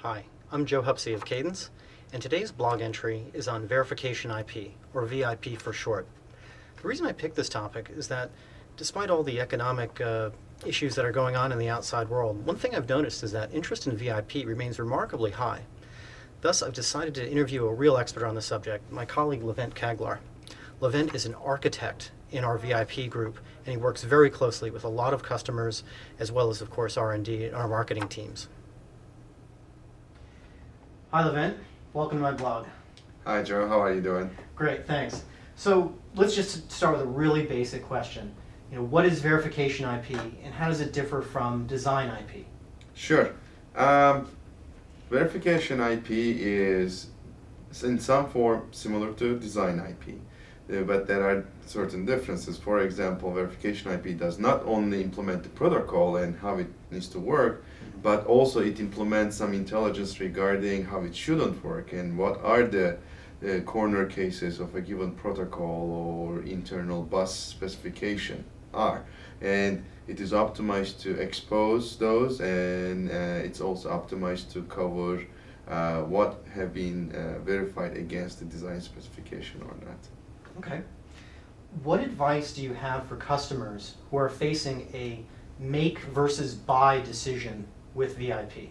Hi, I'm Joe Hupsey of Cadence, and today's blog entry is on verification IP, or VIP for short. The reason I picked this topic is that despite all the economic issues that are going on in the outside world, one thing I've noticed is that interest in VIP remains remarkably high. Thus, I've decided to interview a real expert on the subject, my colleague Levent Caglar. Levent is an architect in our VIP group, and he works very closely with a lot of customers, as well as, of course, R&D and our marketing teams. Hi, Levent. Welcome to my blog. Hi, Joe. How are you doing? Great, thanks. So let's just start with a really basic question. What is verification IP, and how does it differ from design IP? Sure. Verification IP is in some form similar to design IP, but there are certain differences. For example, verification IP does not only implement the protocol and how it needs to work, but also it implements some intelligence regarding how it shouldn't work and what are the corner cases of a given protocol or internal bus specification are. And it is optimized to expose those, and it's also optimized to cover what have been verified against the design specification or not. Okay. What advice do you have for customers who are facing a make versus buy decision with VIP?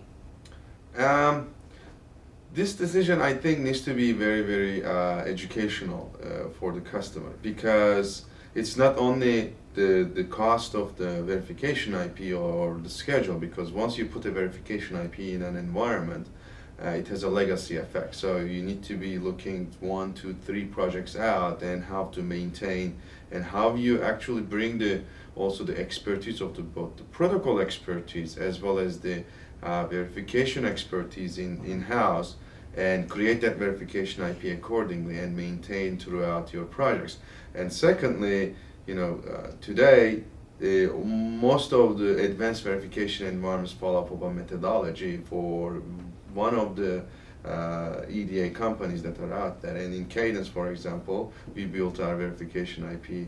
This decision, I think, needs to be very, very educational for the customer, because it's not only the cost of the verification IP or the schedule, because once you put a verification IP in an environment, it has a legacy effect. So you need to be looking 1, 2, 3 projects out and how to maintain and how you actually bring also the expertise of both the protocol expertise as well as the verification expertise in-house, and create that verification IP accordingly and maintain throughout your projects. And secondly, today most of the advanced verification environments follow up a methodology for one of the EDA companies that are out there. And in Cadence, for example, we built our verification IP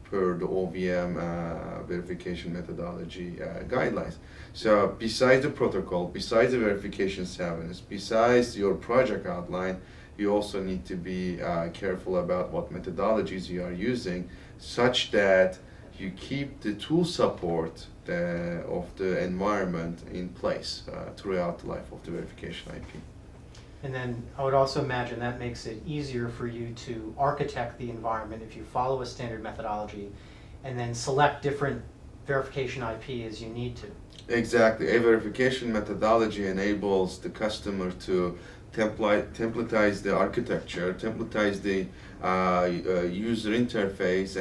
per the OVM verification methodology guidelines. So besides the protocol, besides the verification savviness, besides your project outline, you also need to be careful about what methodologies you are using, such that you keep the tool support of the environment in place throughout the life of the verification IP. And then I would also imagine that makes it easier for you to architect the environment if you follow a standard methodology and then select different verification IP as you need to. Exactly. A verification methodology enables the customer to templatize the architecture, templatize the user interface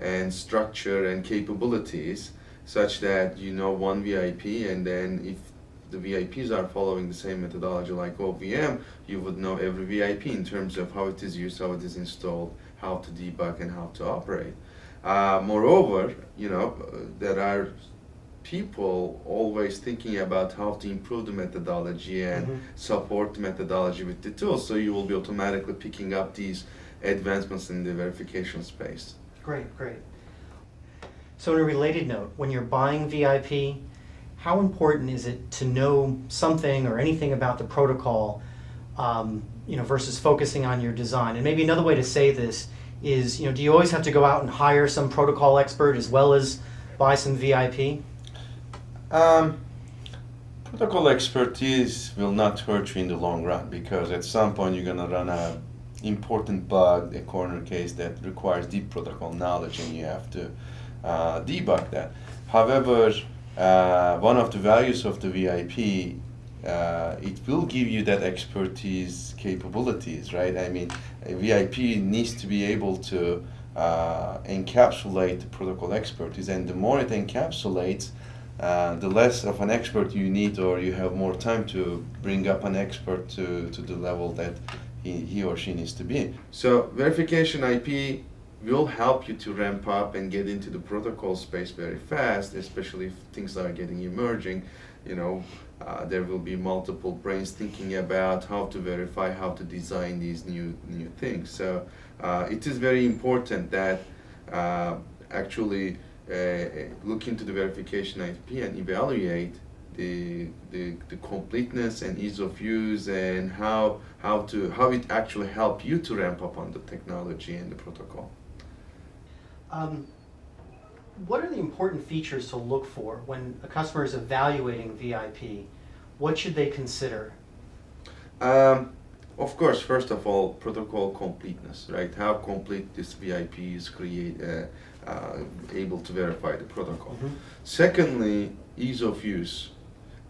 and structure and capabilities, such that one VIP, and then if the VIPs are following the same methodology like OVM, you would know every VIP in terms of how it is used, how it is installed, how to debug, and how to operate. Moreover, there are people always thinking about how to improve the methodology and support the methodology with the tools, so you will be automatically picking up these advancements in the verification space. Great. So on a related note, when you're buying VIP, how important is it to know something or anything about the protocol, versus focusing on your design? And maybe another way to say this is, do you always have to go out and hire some protocol expert as well as buy some VIP? Protocol expertise will not hurt you in the long run, because at some point you're going to run an important bug, a corner case that requires deep protocol knowledge, and you have to debug that. However, one of the values of the VIP, it will give you that expertise capabilities, right? I mean, a VIP needs to be able to encapsulate the protocol expertise, and the more it encapsulates, the less of an expert you need, or you have more time to bring up an expert to the level that he or she needs to be. So verification IP will help you to ramp up and get into the protocol space very fast, especially if things are getting emerging. There will be multiple brains thinking about how to verify, how to design these new things. So it is very important that actually look into the verification IP and evaluate the completeness and ease of use, and how it actually help you to ramp up on the technology and the protocol. What are the important features to look for when a customer is evaluating VIP? What should they consider? Of course, first of all, protocol completeness, right? How complete this VIP is able to verify the protocol. Mm-hmm. Secondly, ease of use.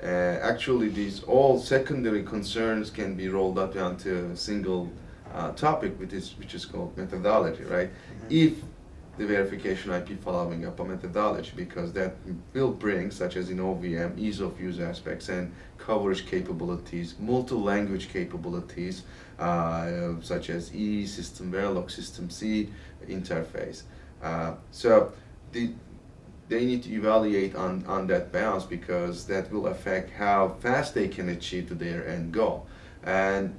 Actually, these all secondary concerns can be rolled up onto a single topic, which is called methodology, right? Mm-hmm. If the verification IP following up a methodology, because that will bring, such as in OVM, ease of use aspects and coverage capabilities, multi-language capabilities, such as E, System Verilog, System C interface. So they need to evaluate on that balance, because that will affect how fast they can achieve their end goal. And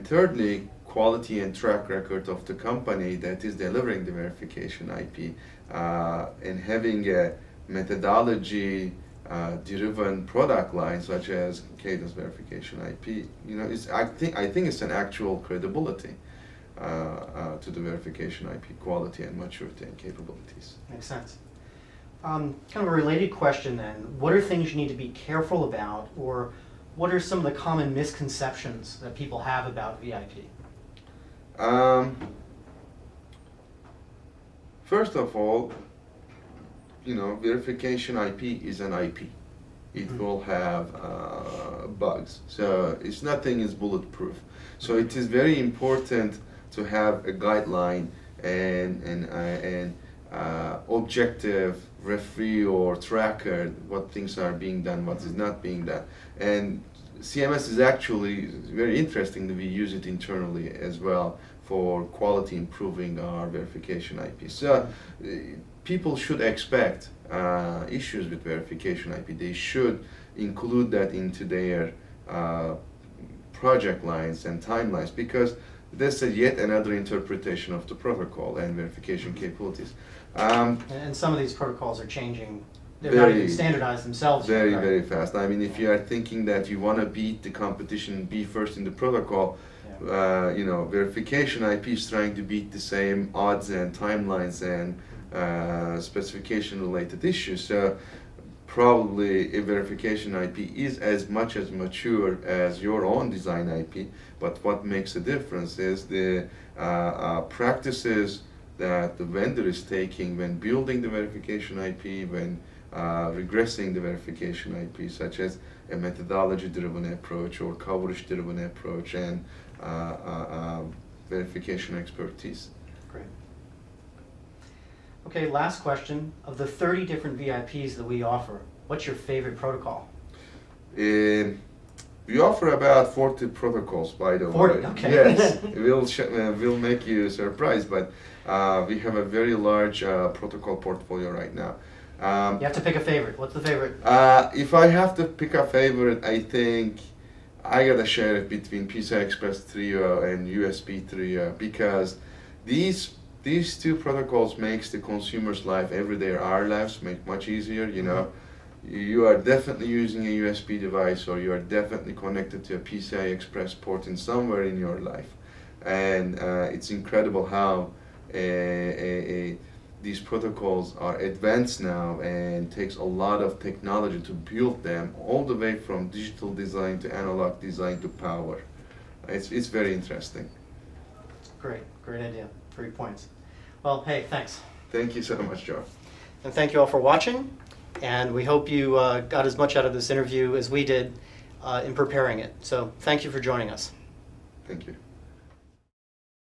thirdly, quality and track record of the company that is delivering the verification IP, and having a methodology driven product line such as Cadence verification IP, I think it's an actual credibility to the verification IP quality and maturity and capabilities. Makes sense. Kind of a related question then, what are things you need to be careful about, or what are some of the common misconceptions that people have about VIP? First of all, verification IP is an IP. It will have bugs, so nothing is bulletproof. So it is very important to have a guideline and objective referee or tracker what things are being done, what is not being done. And CMS is actually very interesting that we use it internally as well for quality improving our verification IP. So people should expect issues with verification IP. They should include that into their project lines and timelines, because this is yet another interpretation of the protocol and verification capabilities. And some of these protocols are changing. They're not even standardized themselves. Very, yet, right? very fast. I mean, if you are thinking that you want to beat the competition, be first in the protocol, verification IP is trying to beat the same odds and timelines and specification related issues. So probably a verification IP is as much as mature as your own design IP, but what makes a difference is the practices that the vendor is taking when building the verification IP, when regressing the verification IP, such as a methodology-driven approach or coverage-driven approach, and verification expertise. Great. Okay, last question. Of the 30 different VIPs that we offer, what's your favorite protocol? We offer about 40 protocols, by the way. 40, okay. Yes, we'll make you surprised, but we have a very large protocol portfolio right now. You have to pick a favorite. What's the favorite? If I have to pick a favorite, I think I gotta share it between PCI Express 3.0 and USB 3.0, because these two protocols makes the consumer's life every day, our lives make much easier. You are definitely using a USB device, or you are definitely connected to a PCI Express port in somewhere in your life, and it's incredible how these protocols are advanced now, and takes a lot of technology to build them, all the way from digital design to analog design to power. It's very interesting. Great idea. 3 points. Well, hey, thanks. Thank you so much, Joe. And thank you all for watching. And we hope you got as much out of this interview as we did in preparing it. So thank you for joining us. Thank you.